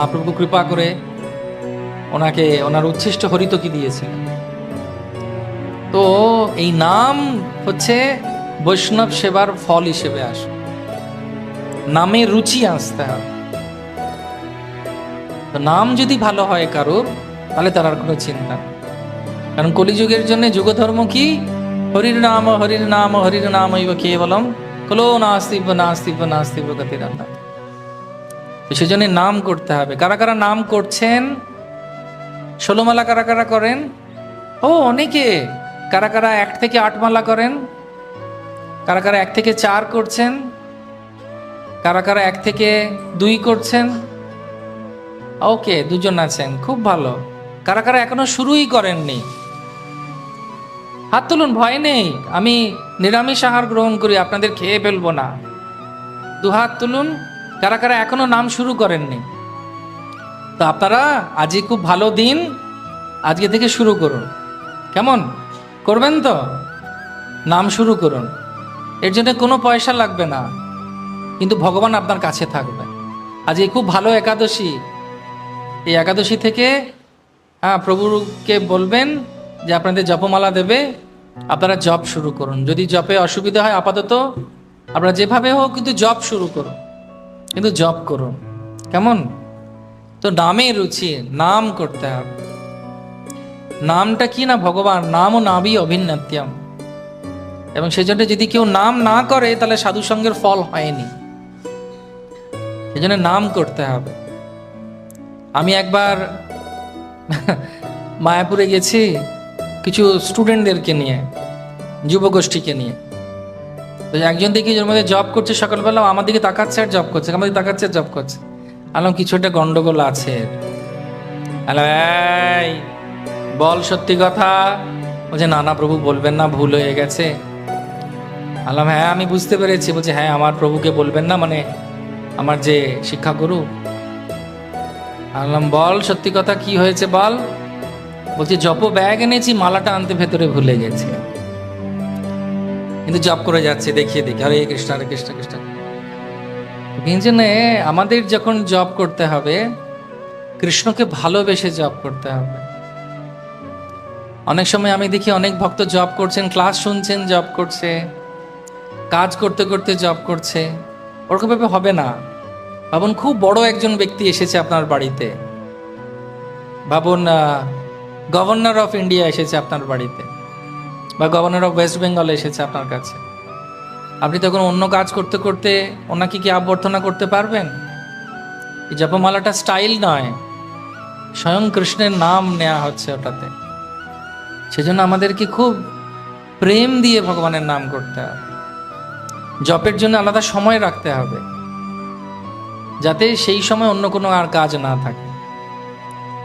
মহাপ্রভু কৃপা করে ওনাকে ওনার উচ্ছিষ্ট হরিতকি দিয়েছিলেন। তো এই নাম হচ্ছে বৈষ্ণব সেবার ফল হিসেবে আসে। নামে রুচি আসতে হবে। তো নাম যদি ভালো হয় কারোর, তাহলে তার আর কোনো চিন্তা নেই। কারণ কলিযুগের জন্য যুগধর্ম কি? হরির নাম হরির নাম হরির নাম ইব কেবলম কলো নাস্তিব নাস্তিব নাস্তিব গতিরান্না। তো সেজন্য নাম করতে হবে। কারা কারা নাম করছেন? 16 মালা কারা কারা করেন? ও অনেকে। কারা কারা 1 থেকে 8 মালা করেন? কারা কারা 1 থেকে 4 করছেন? কারা কারা 1 থেকে 2 করছেন? ওকে, 2 জন আছেন, খুব ভালো। কারা কারা এখনো শুরুই করেননি? হাত তুলুন, ভয় নেই। আমি নিরামিষ আহার গ্রহণ করি, আপনাদের খেয়ে ফেলবো না। 2 হাত তুলুন। কারা কারা এখনো নাম শুরু করেননি? তো আপনারা আজই খুব ভালো দিন, আজকে থেকে শুরু করুন। কেমন করবেন? তো নাম শুরু করুন। এর জন্য কোনো পয়সা লাগবে না, কিন্তু ভগবান আপনার কাছে থাকবে। আজকে খুব ভালো একাদশী। এই একাদশী থেকে প্রভুকে বলবেন যে আপনাদের জপমালা দেবে, আপনারা জপ শুরু করুন। যদি জপে অসুবিধা হয় আপাতত আপনারা যেভাবে হোক কিন্তু জপ শুরু করুন, কিন্তু জপ করুন। কেমন? তো নামে রুচি, নাম করতে হবে। নামটা কি না? ভগবান নাম ও নাভি অভিন্নত্যম। এবং সেজন্য যদি কেউ নাম না করে তাহলে সাধু সঙ্গের ফল হয়নি। সেজন্য নাম করতে হবে। আমি একবার মায়াপুরে গেছি কিছু স্টুডেন্টদেরকে নিয়ে, যুবগোষ্ঠীকে নিয়ে। তো একজন দেখি ওর মধ্যে জব করছে, সকালবেলা আমার দিকে তাকাচ্ছে আর জব করছে, আমার দিকে তাকাচ্ছে আর জব করছে। আলাম কিছু একটা গন্ডগোল আছে। এই বল সত্যি কথা। বলছে না না প্রভু বলবেন না, ভুল হয়ে গেছে। আলাম হ্যাঁ আমি বুঝতে পেরেছি। বলছে হ্যাঁ আমার প্রভুকে বলবেন না, মানে আমার যে শিক্ষাগুরু। আলাম বল সত্যি কথা, কি হয়েছে বল। বলছে জপ ব্যাগ এনেছি, মালাটা আনতে ভেতরে ভুলে গেছে, কিন্তু জপ করে যাচ্ছে দেখিয়ে দেখি হরে কৃষ্ণ হরে কৃষ্ণ কৃষ্ণ। আমাদের যখন জপ করতে হবে, কৃষ্ণকে ভালোবেসে জপ করতে হবে। অনেক সময় আমি দেখি অনেক ভক্ত জপ করছেন, ক্লাস শুনছেন, জপ করছে, কাজ করতে করতে জপ করছে। ওরকম ভাবে হবে না। ভাবুন খুব বড় একজন ব্যক্তি এসেছে আপনার বাড়িতে, ভাবুন গভর্নর অফ ইন্ডিয়া এসেছে আপনার বাড়িতে, বা গভর্নর অফ ওয়েস্ট বেঙ্গল এসেছে আপনার কাছে। আপনি তখন অন্য কাজ করতে করতে ওনাকে কি অভ্যর্থনা করতে পারবেন? এই জপমালাটা স্টাইল নয়, স্বয়ং কৃষ্ণের নাম নেওয়া হচ্ছে ওটাতে। সেজন্য আমাদেরকে খুব প্রেম দিয়ে ভগবানের নাম করতে হবে। জপের জন্য আলাদা সময় রাখতে হবে, যাতে সেই সময় অন্য কোনো আর কাজ না থাকে।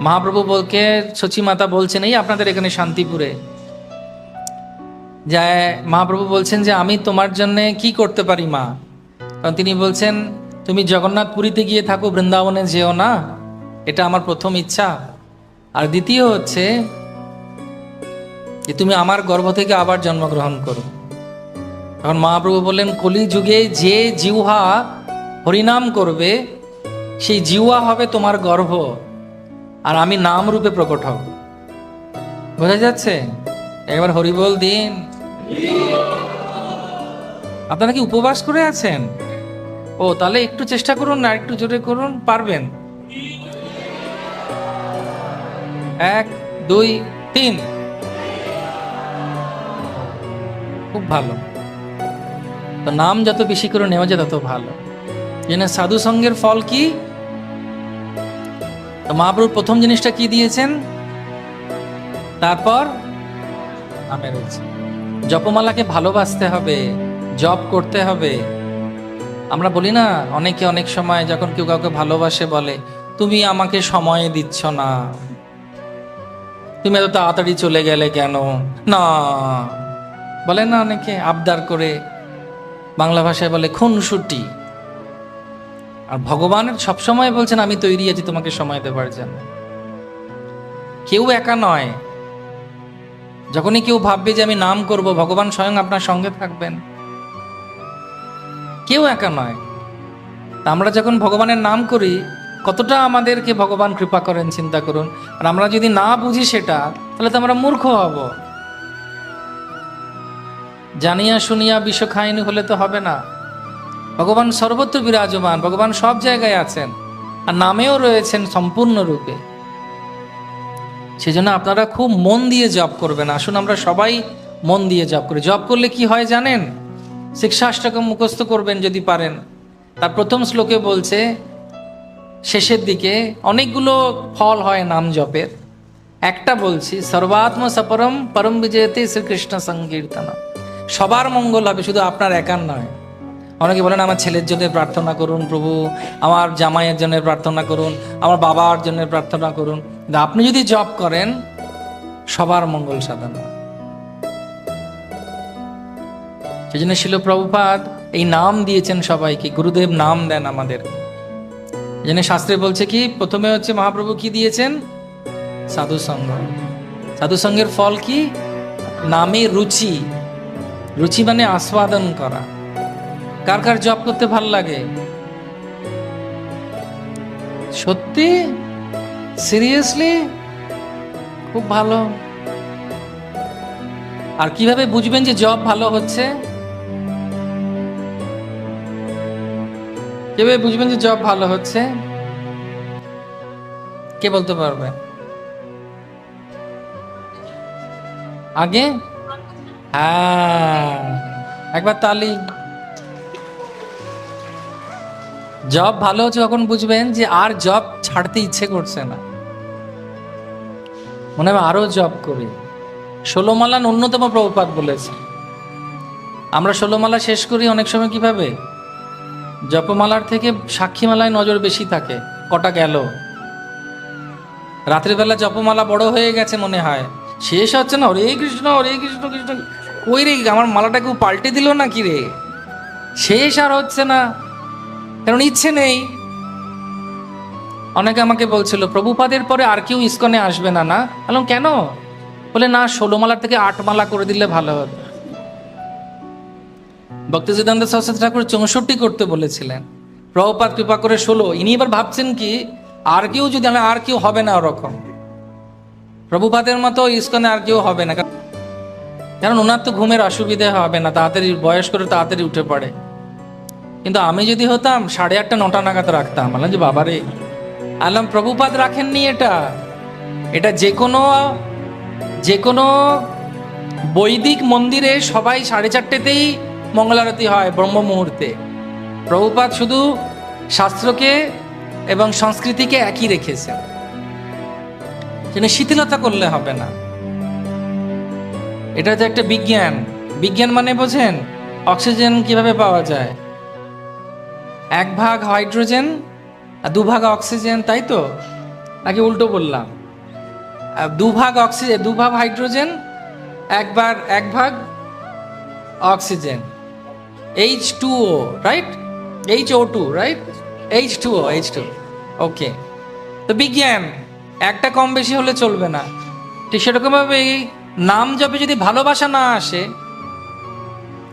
মহাপ্রভু বলকে সচী মাতা বলছেন, এই আপনাদের এখানে শান্তিপুরে যায়, মহাপ্রভু বলছেন যে আমি তোমার জন্য কি করতে পারি মা? কারণ তিনি বলছেন তুমি জগন্নাথ পুরীতে গিয়ে থাকো, বৃন্দাবনে যেও না, এটা আমার প্রথম ইচ্ছা। আর দ্বিতীয় হচ্ছে যে তুমি আমার গর্ভ থেকে আবার জন্মগ্রহণ করো। তখন মহাপ্রভু বললেন কলি যুগে যে জিহ্বা হরিনাম করবে, সেই জিহ্বা হবে তোমার গর্ভ, আর আমি নাম রূপে প্রকট হব। বোঝা যাচ্ছে? একবার হরিবল দিন। আপনারা কি উপবাস করে আছেন? ও তাহলে একটু চেষ্টা করুন না, একটু জোরে করুন, পারবেন। 1 2 3। খুব ভালো। তো নাম যত বেশি করে নেওয়া যায় তত ভালো। যেন সাধু সঙ্গের ফল কি? তো মহাপ্রভু প্রথম জিনিসটা কি দিয়েছেন? তারপর নামে রয়েছে। জপমালাকে ভালোবাসতে হবে, জপ করতে হবে। আমরা বলি না, অনেকে অনেক সময় যখন কেউ কাউকে ভালোবাসে বলে তুমি আমাকে সময় দিচ্ছ না, তুমি এত তাড়াতাড়ি চলে গেলে কেন, না বলে না অনেকে আবদার করে, বাংলা ভাষায় বলে খুনসুটি। আর ভগবান সবসময় বলছেন আমি তৈরি আছি তোমাকে সময় দেবার জন্য। কেউ একা নয়। যখনই কেউ ভাববে যে আমি নাম করব, ভগবান স্বয়ং আপনার সঙ্গে থাকবেন। কেউ একা নয়। তা আমরা যখন ভগবানের নাম করি কতটা আমাদেরকে ভগবান কৃপা করেন চিন্তা করুন। আর আমরা যদি না বুঝি সেটা, তাহলে তো আমরা মূর্খ হব। জানিয়া শুনিয়া বিষ খাইনি হলে তো হবে না। ভগবান সর্বত্র বিরাজমান, ভগবান সব জায়গায় আছেন, আর নামেও রয়েছেন সম্পূর্ণরূপে। সেজন্য আপনারা খুব মন দিয়ে জপ করবেন। আসুন আমরা সবাই মন দিয়ে জপ করি। জপ করলে কি হয় জানেন? শিক্ষাষ্টকম মুখস্থ করবেন যদি পারেন। তার প্রথম শ্লোকে বলছে, শেষের দিকে অনেকগুলো ফল হয় নাম জপের। একটা বলছি, সর্বাত্ম সপরম পরম বিজয়তে শ্রীকৃষ্ণ সংকীর্তন। সবার মঙ্গল হবে, শুধু আপনার একার নয়। অনেকে বলেন আমার ছেলের জন্য প্রার্থনা করুন প্রভু, আমার জামাইয়ের জন্য প্রার্থনা করুন, আমার বাবার জন্য প্রার্থনা করুন। কিন্তু আপনি যদি জপ করেন, সবার মঙ্গল সাধন। সেই জন্য শিল প্রভুপাদ এই নাম দিয়েছেন সবাইকে, গুরুদেব নাম দেন আমাদের। এই জন্য শাস্ত্রে বলছে কি, প্রথমে হচ্ছে মহাপ্রভু কি দিয়েছেন? সাধু সঙ্গ। সাধু সঙ্গের ফল কি? নামে রুচি। রুচি মানে আস্বাদন করা। কার কার জব করতে ভাল লাগে? সত্যি? সিরিয়াসলি? খুব ভালো। আর কিভাবে বুঝবেন যে জব ভালো হচ্ছে? কিভাবে বুঝবেন যে জব ভালো হচ্ছে? কে বলতে পারবে? আগে হ্যাঁ, একবার তালি। জব ভালো হচ্ছে কখন বুঝবেন? যে আর জব ছাড়তে ইচ্ছে করছে না, মনে হয় আরো জব করি। 16 মালা ন্যূনতম প্রভুপাদ বলেছে। আমরা 16 মালা শেষ করি অনেক সময় কিভাবে? জপমালার থেকে সাক্ষীমালায় নজর বেশি থাকে, কটা গেল। রাত্রিবেলা জপমালা বড় হয়ে গেছে মনে হয়, শেষ হচ্ছে না, হরে কৃষ্ণ হরে কৃষ্ণ কৃষ্ণ। ওই রে, আমার মালাটা কেউ পাল্টে দিল না কি রে? শেষ আর হচ্ছে না, কারণ ইচ্ছে নেই। অনেকে আমাকে বলছিল প্রভুপাদের পরে আর কেউ ইস্কনে আসবে না। না বললাম কেন? বলে না, 16 মালার থেকে 8 মালা করে দিলে ভালো হতো। ভক্তিসিদ্ধান্ত সরস্বতী ঠাকুর 64 করতে বলেছিলেন, প্রভুপাদ কৃপা করে 16। ইনি এবার ভাবছেন কি, আর কেউ যদি, আর কেউ হবে না ওরকম, প্রভুপাদের মতো ইস্কনে আর কেউ হবে না, কারণ ওনার তো ঘুমের অসুবিধা হবে না, তাড়াতাড়ি বয়স করে তাড়াতাড়ি উঠে পড়ে। কিন্তু আমি যদি হতাম 8:30 9টা নাগাদ রাখতাম। বললাম যে বাবারে, আলাম প্রভুপাদ রাখেননি এটা। এটা যে কোনো বৈদিক মন্দিরে সবাই 4:30তেই মঙ্গলারতি হয়, ব্রহ্ম মুহূর্তে। প্রভুপাদ শুধু শাস্ত্রকে এবং সংস্কৃতিকে একই রেখেছে, শিথিলতা করলে হবে না। এটা তো একটা বিজ্ঞান। বিজ্ঞান মানে বোঝেন, অক্সিজেন কিভাবে পাওয়া যায়? 1 ভাগ হাইড্রোজেন আর 2 ভাগ অক্সিজেন, তাই তো? নাকি উল্টো বললাম? 2 ভাগ অক্সিজেন, 2 ভাগ হাইড্রোজেন, 1 ভাগ oxygen, H2O, right? HO2, right? H2O, ওকে। তো বিজ্ঞান, একটা কম বেশি হলে চলবে না। ঠিক সেরকমভাবে নাম জপে যদি ভালোবাসা না আসে,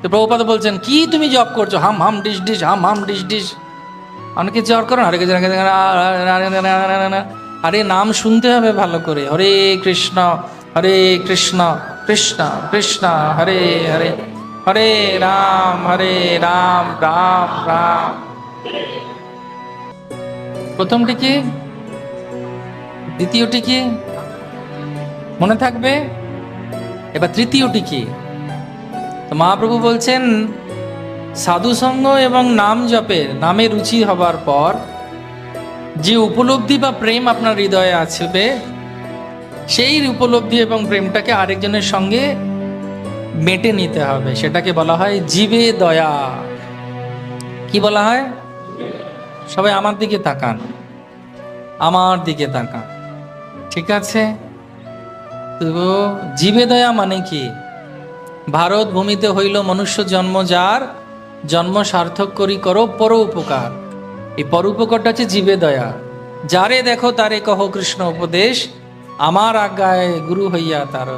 তো প্রভুপাদ বলছেন কি তুমি জপ করছো, হাম হাম ডিস ডিস, হাম হাম ডিস ডিস। অনেকে জ্বর করেন, আরে নাম শুনতে হবে ভালো করে। হরে কৃষ্ণ কৃষ্ণ কৃষ্ণ হরে হরে, হরে রাম রাম রাম। প্রথমটি কি, দ্বিতীয়টি কি মনে থাকবে? এবার তৃতীয়টি কি? তো মহাপ্রভু বলছেন সাধু সঙ্গ এবং নাম জপের, নামে রুচি হবার পর যে উপলব্ধি বা প্রেম আপনার হৃদয়ে আসবে, সেই উপলব্ধি এবং প্রেমটাকে আরেকজনের সঙ্গে মেটে নিতে হবে। সেটাকে বলা হয় জীবে দয়া। কি বলা হয়? সবাই আমার দিকে তাকান, আমার দিকে তাকান, ঠিক আছে? তো জীবে দয়া মানে কি? ভারত ভূমিতে হইল মনুষ্য জন্ম, যার জন্ম সার্থক করি করো পর উপকার। এই পর উপকারটা হচ্ছে জীবে দয়া। যারে দেখো তারে কহ কৃষ্ণ উপদেশ, আমার আজ্ঞায় গুরু হইয়া তার